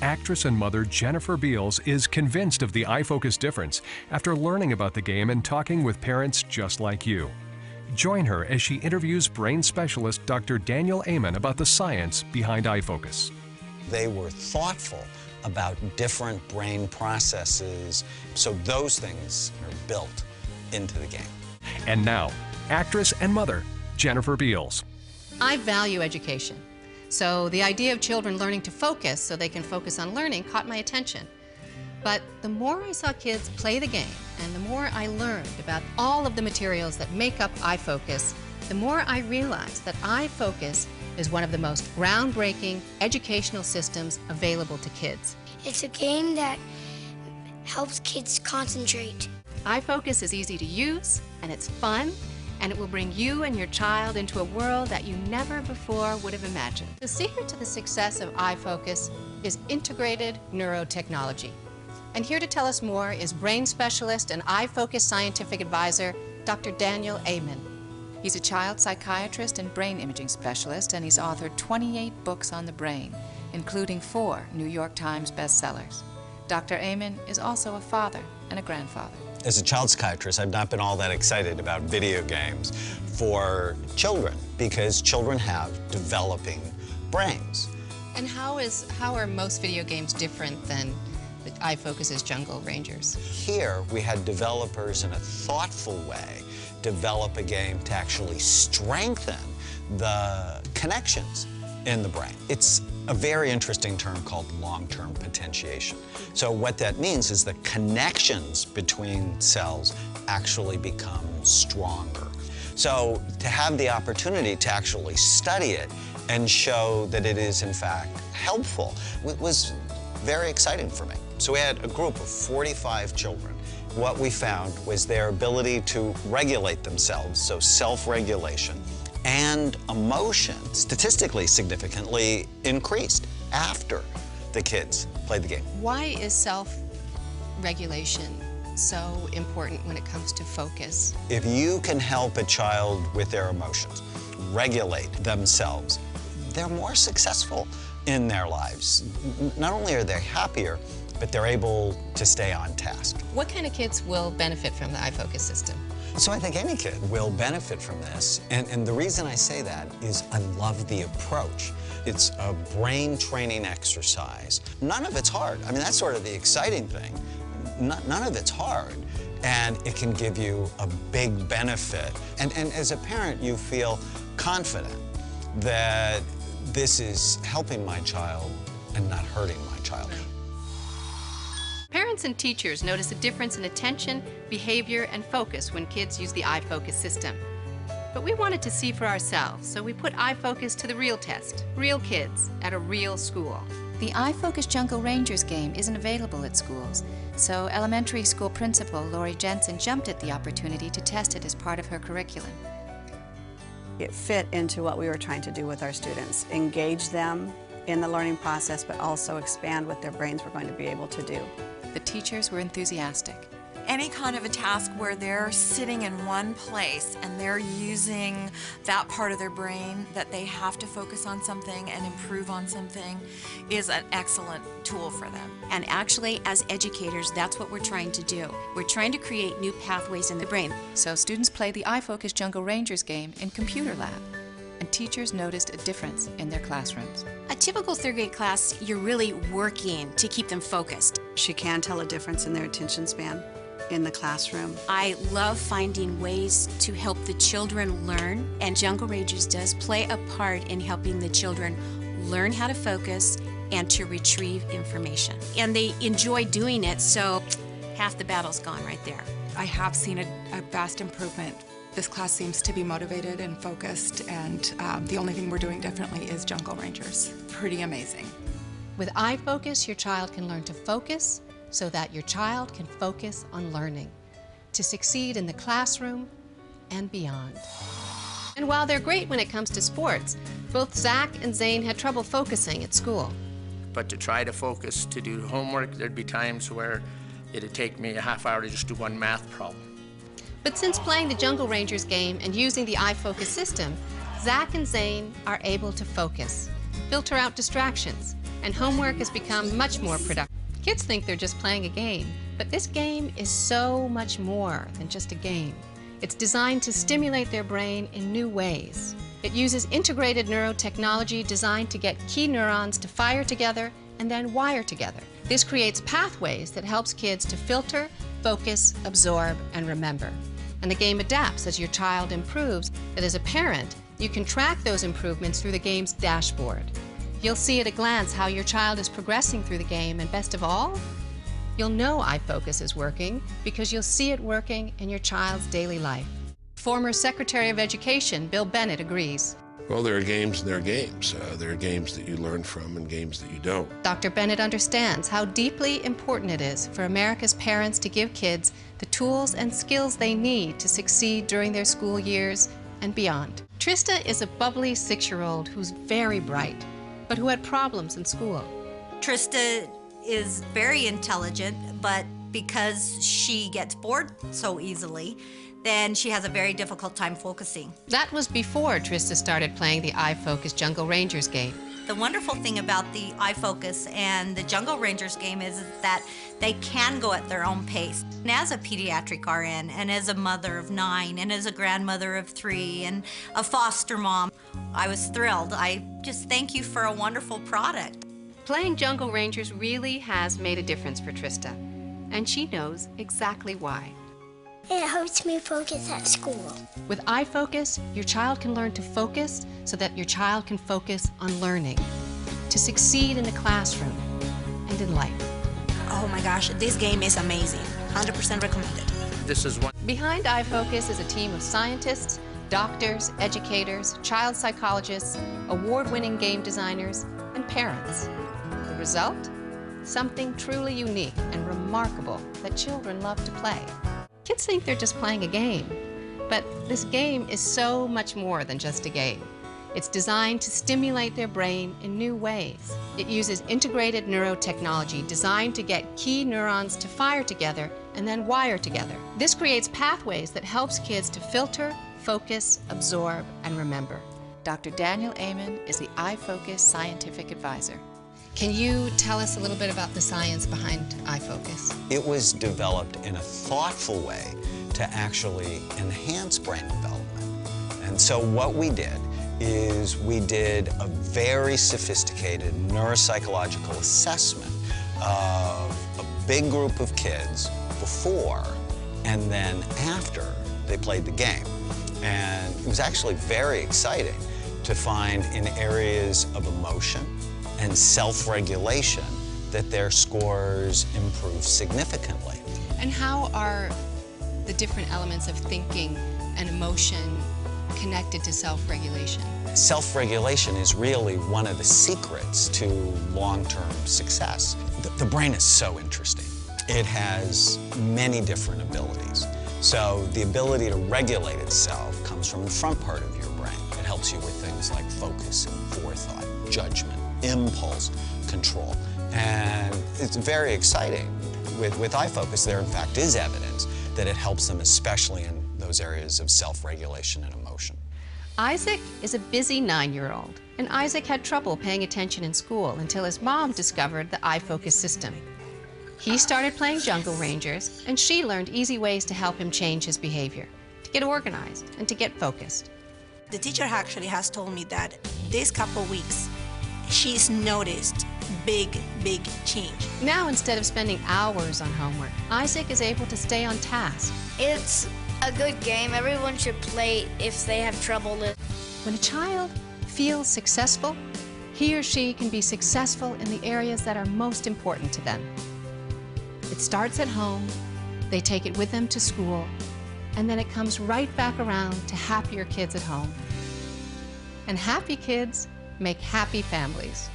actress and mother Jennifer-Beals is convinced of the Ifocus difference after learning about the game and talking with parents just like you. Join her as she interviews brain specialist Dr. Daniel Amen about the science behind Ifocus. They were thoughtful about different brain processes, so those things are built into the game. And now, actress and mother Jennifer-Beals. I value education, so the idea of children learning to focus so they can focus on learning caught my attention. But the more I saw kids play the game and the more I learned about all of the materials that make up Ifocus, the more I realized that Ifocus is one of the most groundbreaking educational systems available to kids. It's a game that helps kids concentrate. Ifocus is easy to use, and it's fun, and it will bring you and your child into a world that you never before would have imagined. The secret to the success of Ifocus is integrated neurotechnology. And here to tell us more is brain specialist and Ifocus scientific advisor, Dr. Daniel Amen. He's a child psychiatrist and brain imaging specialist, and he's authored 28 books on the brain, including 4 New York Times bestsellers. Dr. Amen is also a father and a grandfather. As a child psychiatrist, I've not been all that excited about video games for children because children have developing brains. And how are most video games different than the Ifocus's Jungle Rangers? Here, we had developers in a thoughtful way develop a game to actually strengthen the connections in the brain. It's a very interesting term called long-term potentiation. So what that means is the connections between cells actually become stronger. So to have the opportunity to actually study it and show that it is in fact helpful was very exciting for me. So we had a group of 45 children. What we found was their ability to regulate themselves, so self-regulation, and emotion statistically significantly increased after the kids played the game. Why is self-regulation so important when it comes to focus? If you can help a child with their emotions, regulate themselves, they're more successful in their lives. Not only are they happier, but they're able to stay on task. What kind of kids will benefit from the Ifocus system? So I think any kid will benefit from this. And the reason I say that is I love the approach. It's a brain training exercise. None of it's hard. I mean, that's sort of the exciting thing. None of it's hard. And it can give you a big benefit. And as a parent, you feel confident that this is helping my child and not hurting my child. Parents and teachers notice a difference in attention, behavior, and focus when kids use the Ifocus system. But we wanted to see for ourselves, so we put Ifocus to the real test. Real kids at a real school. The Ifocus Jungle Rangers game isn't available at schools, so elementary school principal Lori Jensen jumped at the opportunity to test it as part of her curriculum. It fit into what we were trying to do with our students, engage them in the learning process, but also expand what their brains were going to be able to do. The teachers were enthusiastic. Any kind of a task where they're sitting in one place and they're using that part of their brain that they have to focus on something and improve on something is an excellent tool for them. And actually, as educators, that's what we're trying to do. We're trying to create new pathways in the brain. So students play the Ifocus Jungle Rangers game in computer lab, and teachers noticed a difference in their classrooms. A typical third grade class, you're really working to keep them focused. She can tell a difference in their attention span in the classroom. I love finding ways to help the children learn, and Jungle Rangers does play a part in helping the children learn how to focus and to retrieve information. And they enjoy doing it, so half the battle's gone right there. I have seen a vast improvement. This class seems to be motivated and focused, and the only thing we're doing differently is Jungle Rangers. Pretty amazing. With Ifocus, your child can learn to focus so that your child can focus on learning, to succeed in the classroom and beyond. And while they're great when it comes to sports, both Zach and Zane had trouble focusing at school. But to try to focus, to do homework, there'd be times where it'd take me a half hour to just do one math problem. But since playing the Jungle Rangers game and using the Ifocus system, Zach and Zane are able to focus, filter out distractions, and homework has become much more productive. Kids think they're just playing a game, but this game is so much more than just a game. It's designed to stimulate their brain in new ways. It uses integrated neurotechnology designed to get key neurons to fire together and then wire together. This creates pathways that helps kids to filter, focus, absorb, and remember. And the game adapts as your child improves, that as a parent, you can track those improvements through the game's dashboard. You'll see at a glance how your child is progressing through the game, and best of all, you'll know Ifocus is working because you'll see it working in your child's daily life. Former Secretary of Education Bill Bennett agrees. Well, there are games and there are games. There are games that you learn from and games that you don't. Dr. Bennett understands how deeply important it is for America's parents to give kids the tools and skills they need to succeed during their school years and beyond. Trista is a bubbly 6-year-old who's very bright, but who had problems in school. Trista is very intelligent, but because she gets bored so easily, then she has a very difficult time focusing. That was before Trista started playing the Ifocus Jungle Rangers game. The wonderful thing about the Ifocus and the Jungle Rangers game is that they can go at their own pace. And as a pediatric RN, and as a mother of 9, and as a grandmother of 3, and a foster mom, I was thrilled. I just thank you for a wonderful product. Playing Jungle Rangers really has made a difference for Trista, and she knows exactly why. It helps me focus at school. With Ifocus, your child can learn to focus so that your child can focus on learning, to succeed in the classroom and in life. Oh my gosh, this game is amazing. 100% recommended. This is one. Behind Ifocus is a team of scientists, doctors, educators, child psychologists, award-winning game designers, and parents. The result? Something truly unique and remarkable that children love to play. Kids think they're just playing a game, but this game is so much more than just a game. It's designed to stimulate their brain in new ways. It uses integrated neurotechnology designed to get key neurons to fire together and then wire together. This creates pathways that helps kids to filter, focus, absorb, and remember. Dr. Daniel Amen is the Ifocus Scientific Advisor. Can you tell us a little bit about the science behind Ifocus? It was developed in a thoughtful way to actually enhance brain development. And so what we did is we did a very sophisticated neuropsychological assessment of a big group of kids before and then after they played the game. And it was actually very exciting to find in areas of emotion and self-regulation that their scores improved significantly. And how are the different elements of thinking and emotion connected to self-regulation? Self-regulation is really one of the secrets to long-term success. The brain is so interesting. It has many different abilities. So the ability to regulate itself comes from the front part of your brain. It helps you with things like focus and forethought, judgment, impulse control. And it's very exciting. With Ifocus, there in fact is evidence that it helps them, especially in those areas of self-regulation and emotion. Isaac is a busy 9-year-old, and Isaac had trouble paying attention in school until his mom discovered the Ifocus system. He started playing Jungle Rangers, and she learned easy ways to help him change his behavior, to get organized, and to get focused. The teacher actually has told me that this couple weeks, she's noticed big change. Now, instead of spending hours on homework, Isaac is able to stay on task. It's a good game. Everyone should play if they have trouble with. When a child feels successful, he or she can be successful in the areas that are most important to them. It starts at home, they take it with them to school, and then it comes right back around to happier kids at home. And happy kids make happy families.